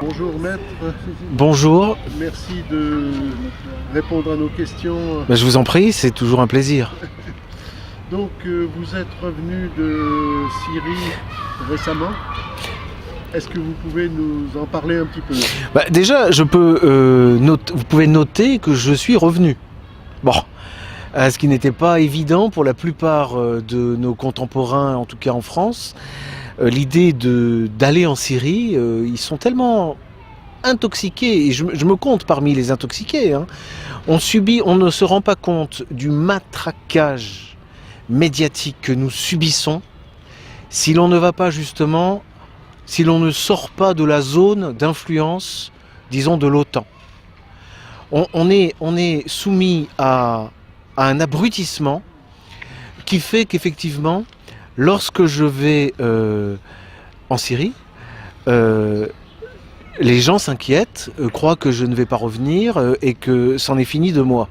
Bonjour maître, Bonjour, merci de répondre à nos questions. je vous en prie, c'est toujours un plaisir. Donc vous êtes revenu de Syrie récemment. Est-ce que vous pouvez nous en parler un petit peu? Déjà, vous pouvez noter que je suis revenu. Bon, ce qui n'était pas évident pour la plupart de nos contemporains, en tout cas en France. L'idée d'aller en Syrie, ils sont tellement intoxiqués, et je me compte parmi les intoxiqués, hein. On ne se rend pas compte du matraquage médiatique que nous subissons si l'on ne va pas justement, si l'on ne sort pas de la zone d'influence, disons, de l'OTAN. On est soumis à un abrutissement qui fait qu'effectivement, lorsque je vais en Syrie, les gens s'inquiètent, croient que je ne vais pas revenir et que c'en est fini de moi.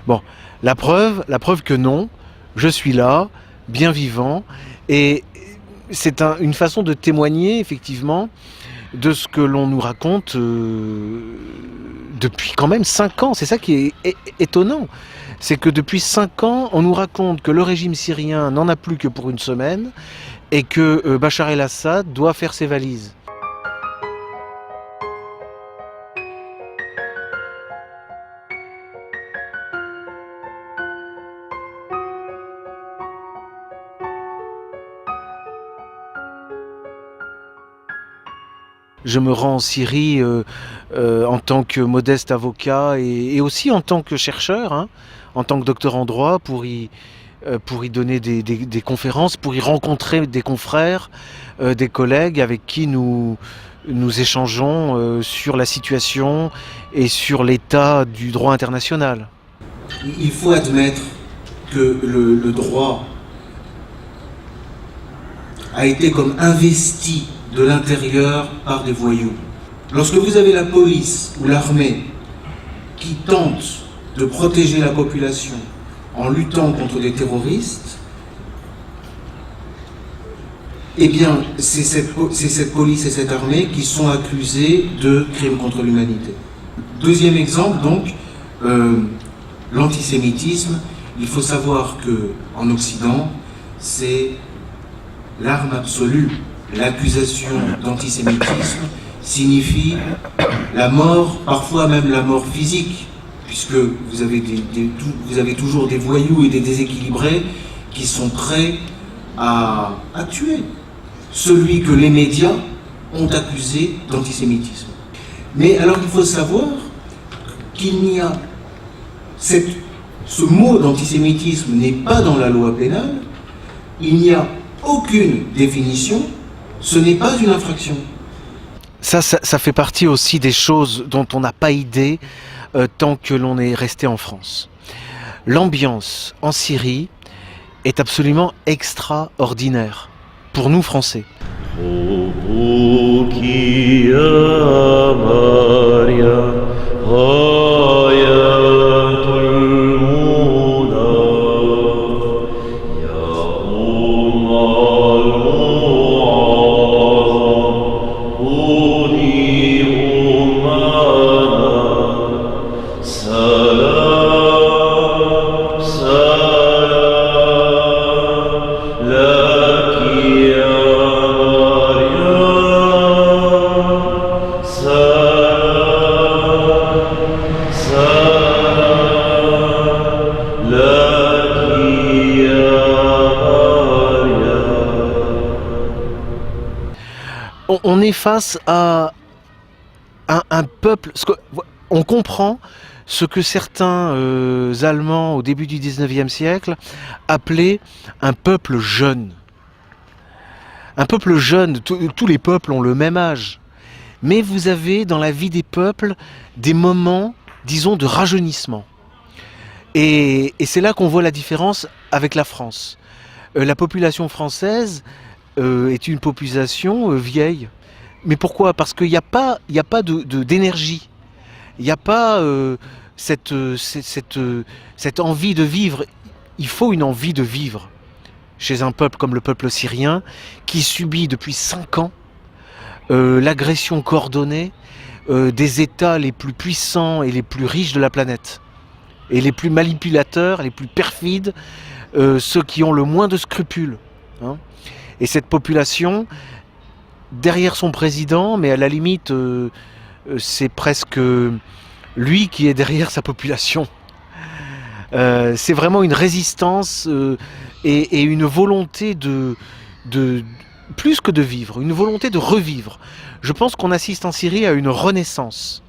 Bon, la preuve que non, je suis là, bien vivant, et c'est une façon de témoigner effectivement de ce que l'on nous raconte depuis quand même 5 ans. C'est ça qui est étonnant. C'est que depuis 5 ans, on nous raconte que le régime syrien n'en a plus que pour une semaine et que Bachar el-Assad doit faire ses valises. Je me rends en Syrie en tant que modeste avocat et aussi en tant que chercheur, hein, en tant que docteur en droit, pour y donner des conférences, pour y rencontrer des confrères, des collègues avec qui nous échangeons sur la situation et sur l'état du droit international. Il faut admettre que le droit a été comme investi de l'intérieur par des voyous. Lorsque vous avez la police ou l'armée qui tente de protéger la population en luttant contre des terroristes, eh bien, c'est cette police et cette armée qui sont accusées de crimes contre l'humanité. Deuxième exemple, donc, l'antisémitisme. Il faut savoir qu'en Occident, c'est l'arme absolue. L'accusation d'antisémitisme signifie la mort, parfois même la mort physique, puisque vous avez toujours des voyous et des déséquilibrés qui sont prêts à tuer celui que les médias ont accusé d'antisémitisme. Mais alors il faut savoir qu'il n'y a ce mot d'antisémitisme n'est pas dans la loi pénale, il n'y a aucune définition. Ce n'est pas une infraction. Ça fait partie aussi des choses dont on n'a pas idée tant que l'on est resté en France. L'ambiance en Syrie est absolument extraordinaire pour nous Français. On est face à un peuple. On comprend ce que certains Allemands au début du 19e siècle appelaient un peuple jeune. Un peuple jeune, tous les peuples ont le même âge. Mais vous avez dans la vie des peuples des moments, disons, de rajeunissement. Et c'est là qu'on voit la différence avec la France. La population française est une population vieille. Mais pourquoi? Parce qu'il n'y a pas d'énergie. Il n'y a pas cette envie de vivre. Il faut une envie de vivre chez un peuple comme le peuple syrien qui subit depuis 5 ans l'agression coordonnée des États les plus puissants et les plus riches de la planète. Et les plus manipulateurs, les plus perfides, ceux qui ont le moins de scrupules. Hein. Et cette population, derrière son président, mais à la limite, c'est presque lui qui est derrière sa population. C'est vraiment une résistance et une volonté de plus que de vivre, une volonté de revivre. Je pense qu'on assiste en Syrie à une renaissance.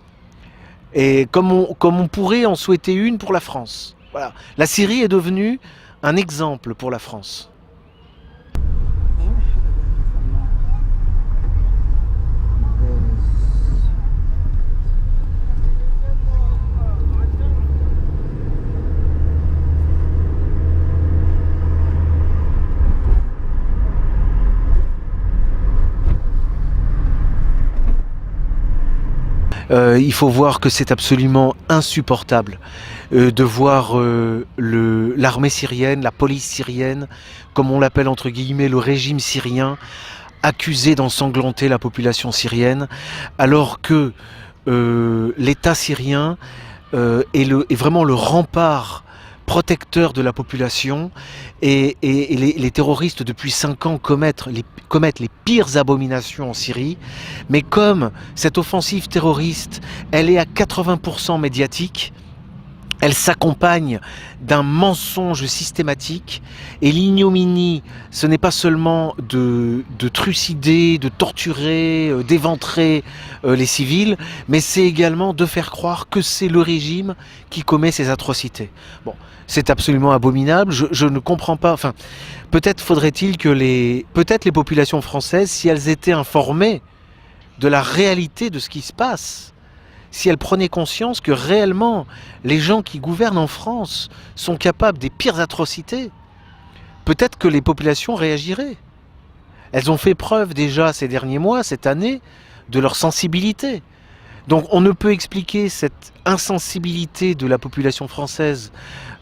Et comme on pourrait en souhaiter une pour la France. Voilà. La Syrie est devenue un exemple pour la France. Il faut voir que c'est absolument insupportable de voir l'armée syrienne, la police syrienne, comme on l'appelle entre guillemets le régime syrien, accusé d'ensanglanter la population syrienne, alors que l'État syrien est vraiment le rempart protecteur de la population et les terroristes depuis 5 ans commettent les pires abominations en Syrie, mais comme cette offensive terroriste, elle est à 80% médiatique, elle s'accompagne d'un mensonge systématique et l'ignominie, ce n'est pas seulement de trucider, de torturer, d'éventrer les civils, mais c'est également de faire croire que c'est le régime qui commet ces atrocités. Bon, c'est absolument abominable, je ne comprends pas, enfin, peut-être faudrait-il que peut-être les populations françaises, si elles étaient informées de la réalité de ce qui se passe, si elles prenaient conscience que réellement les gens qui gouvernent en France sont capables des pires atrocités, peut-être que les populations réagiraient. Elles ont fait preuve déjà ces derniers mois, cette année, de leur sensibilité. Donc on ne peut expliquer cette insensibilité de la population française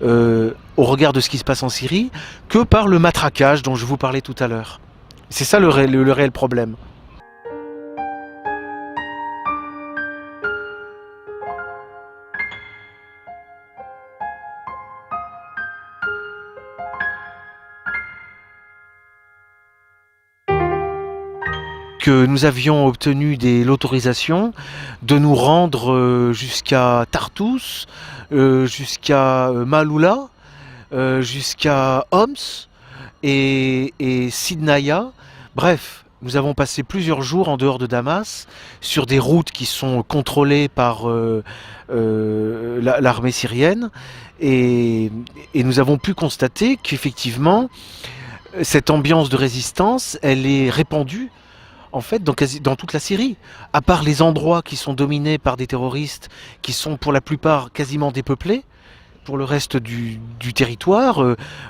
au regard de ce qui se passe en Syrie que par le matraquage dont je vous parlais tout à l'heure. C'est ça le réel problème. Que nous avions obtenu l'autorisation de nous rendre jusqu'à Tartous, jusqu'à Maloula, jusqu'à Homs et Sidnaya. Bref, nous avons passé plusieurs jours en dehors de Damas sur des routes qui sont contrôlées par l'armée syrienne et nous avons pu constater qu'effectivement cette ambiance de résistance, elle est répandue en fait, dans toute la Syrie, à part les endroits qui sont dominés par des terroristes, qui sont pour la plupart quasiment dépeuplés, pour le reste du territoire,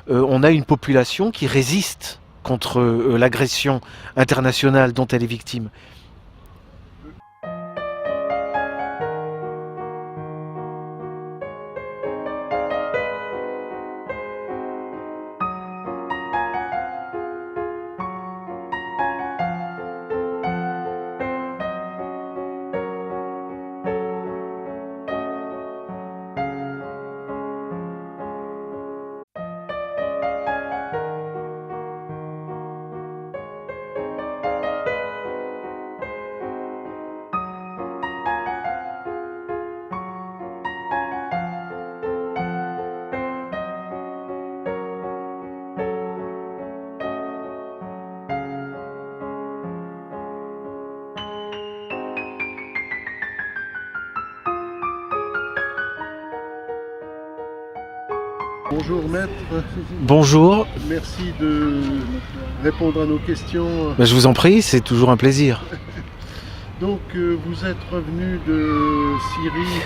on a une population qui résiste contre l'agression internationale dont elle est victime. Bonjour maître. Bonjour. Merci de répondre à nos questions. Ben, je vous en prie, c'est toujours un plaisir. Donc vous êtes revenu de Syrie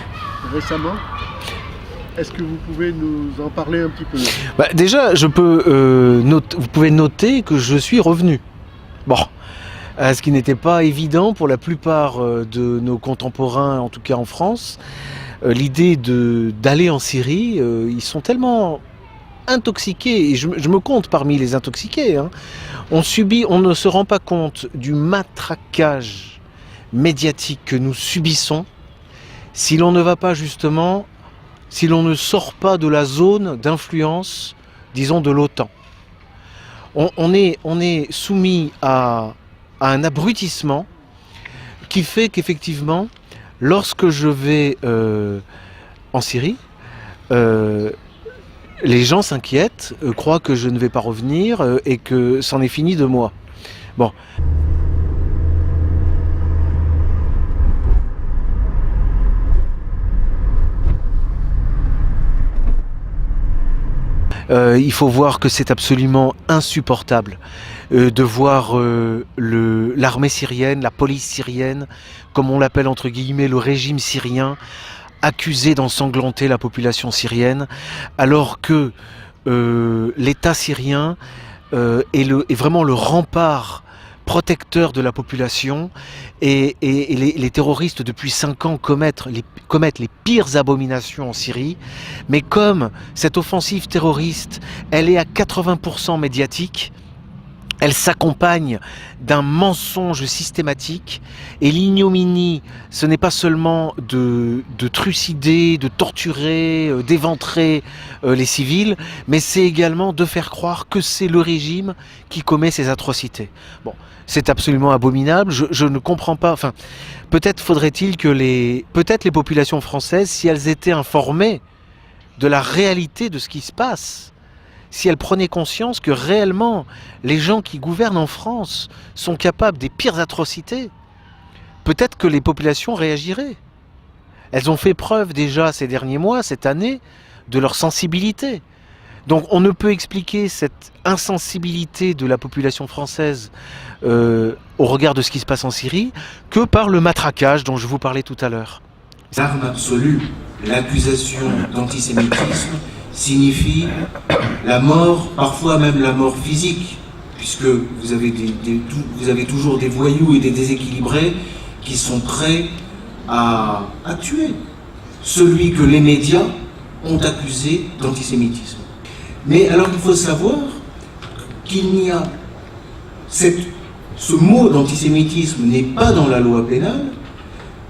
récemment. Est-ce que vous pouvez nous en parler un petit peu? Déjà, vous pouvez noter que je suis revenu. Bon, ce qui n'était pas évident pour la plupart de nos contemporains, en tout cas en France. L'idée d'aller en Syrie, ils sont tellement intoxiqués, et je me compte parmi les intoxiqués, hein. On ne se rend pas compte du matraquage médiatique que nous subissons si l'on ne va pas justement, si l'on ne sort pas de la zone d'influence, disons, de l'OTAN. On est soumis à un abrutissement qui fait qu'effectivement, lorsque je vais en Syrie, les gens s'inquiètent, croient que je ne vais pas revenir et que c'en est fini de moi. Bon. Il faut voir que c'est absolument insupportable de voir l'armée syrienne, la police syrienne, comme on l'appelle entre guillemets le régime syrien, accusé d'ensanglanter la population syrienne, alors que l'État syrien est vraiment le rempart protecteur de la population et les terroristes depuis 5 ans commettent les pires abominations en Syrie, mais comme cette offensive terroriste, elle est à 80% médiatique, elle s'accompagne d'un mensonge systématique et l'ignominie, ce n'est pas seulement de trucider, de torturer, d'éventrer les civils, mais c'est également de faire croire que c'est le régime qui commet ces atrocités. Bon, c'est absolument abominable, je ne comprends pas, enfin, peut-être faudrait-il que peut-être les populations françaises, si elles étaient informées de la réalité de ce qui se passe, si elles prenaient conscience que réellement les gens qui gouvernent en France sont capables des pires atrocités, peut-être que les populations réagiraient. Elles ont fait preuve déjà ces derniers mois, cette année, de leur sensibilité. Donc on ne peut expliquer cette insensibilité de la population française au regard de ce qui se passe en Syrie que par le matraquage dont je vous parlais tout à l'heure. L'arme absolue, l'accusation d'antisémitisme, signifie la mort, parfois même la mort physique, puisque vous avez toujours des voyous et des déséquilibrés qui sont prêts à tuer celui que les médias ont accusé d'antisémitisme. Mais alors il faut savoir qu'il n'y a ce mot d'antisémitisme n'est pas dans la loi pénale,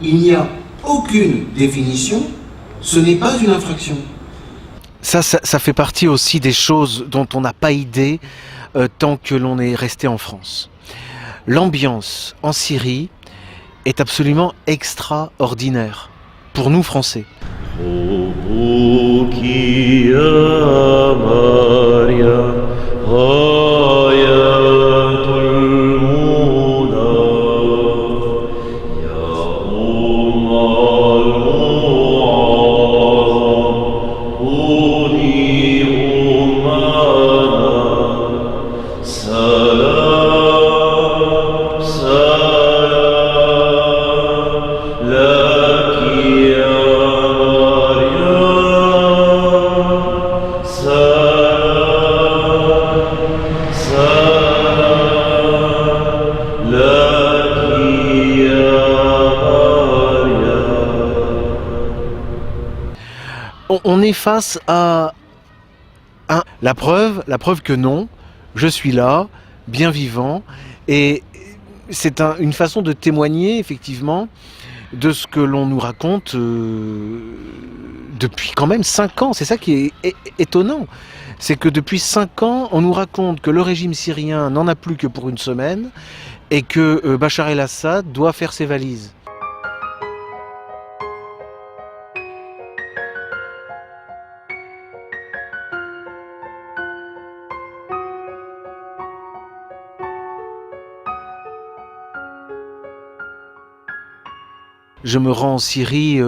il n'y a aucune définition, ce n'est pas une infraction. Ça fait partie aussi des choses dont on n'a pas idée tant que l'on est resté en France. L'ambiance en Syrie est absolument extraordinaire pour nous Français. On est face à la preuve que non, je suis là, bien vivant, et c'est une façon de témoigner effectivement de ce que l'on nous raconte depuis quand même 5 ans. C'est ça qui est étonnant, c'est que depuis 5 ans, on nous raconte que le régime syrien n'en a plus que pour une semaine et que Bachar el-Assad doit faire ses valises. Je me rends en Syrie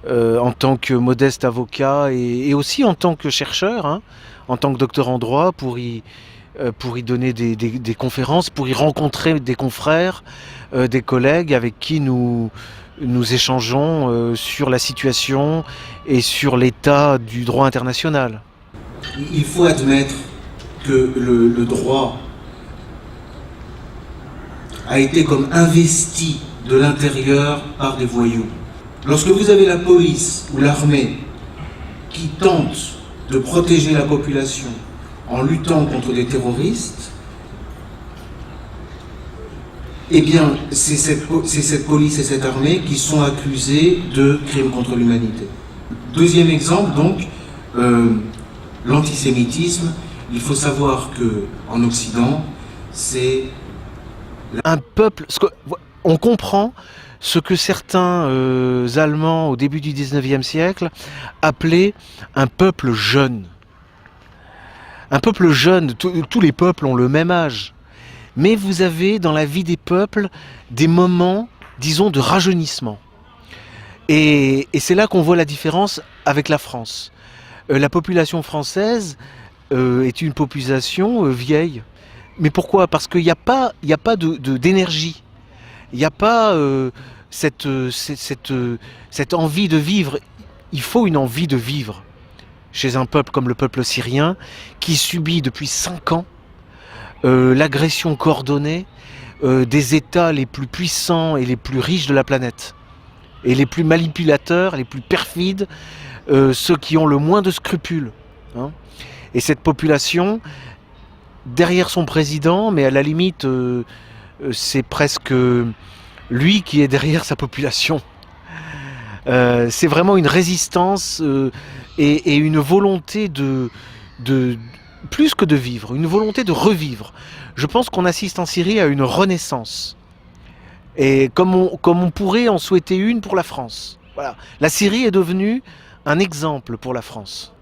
en tant que modeste avocat et aussi en tant que chercheur, hein, en tant que docteur en droit, pour y donner des conférences, pour y rencontrer des confrères, des collègues avec qui nous échangeons sur la situation et sur l'état du droit international. Il faut admettre que le droit a été comme investi de l'intérieur par des voyous. Lorsque vous avez la police ou l'armée qui tente de protéger la population en luttant contre des terroristes, Eh bien, c'est cette police et cette armée qui sont accusés de crimes contre l'humanité. Deuxième exemple, donc, l'antisémitisme. Il faut savoir que en Occident, c'est Un peuple, on comprend ce que certains Allemands au début du 19e siècle appelaient un peuple jeune. Un peuple jeune, tous les peuples ont le même âge. Mais vous avez dans la vie des peuples des moments, disons, de rajeunissement. Et c'est là qu'on voit la différence avec la France. La population française est une population vieille. Mais pourquoi? Parce qu'il n'y a pas, d'énergie. Il n'y a pas cette envie de vivre. Il faut une envie de vivre chez un peuple comme le peuple syrien qui subit depuis 5 ans l'agression coordonnée des États les plus puissants et les plus riches de la planète. Et les plus manipulateurs, les plus perfides, ceux qui ont le moins de scrupules. Hein. Et cette population, derrière son président, mais à la limite, c'est presque lui qui est derrière sa population. C'est vraiment une résistance et une volonté de plus que de vivre, une volonté de revivre. Je pense qu'on assiste en Syrie à une renaissance. Et comme on pourrait en souhaiter une pour la France. Voilà. La Syrie est devenue un exemple pour la France.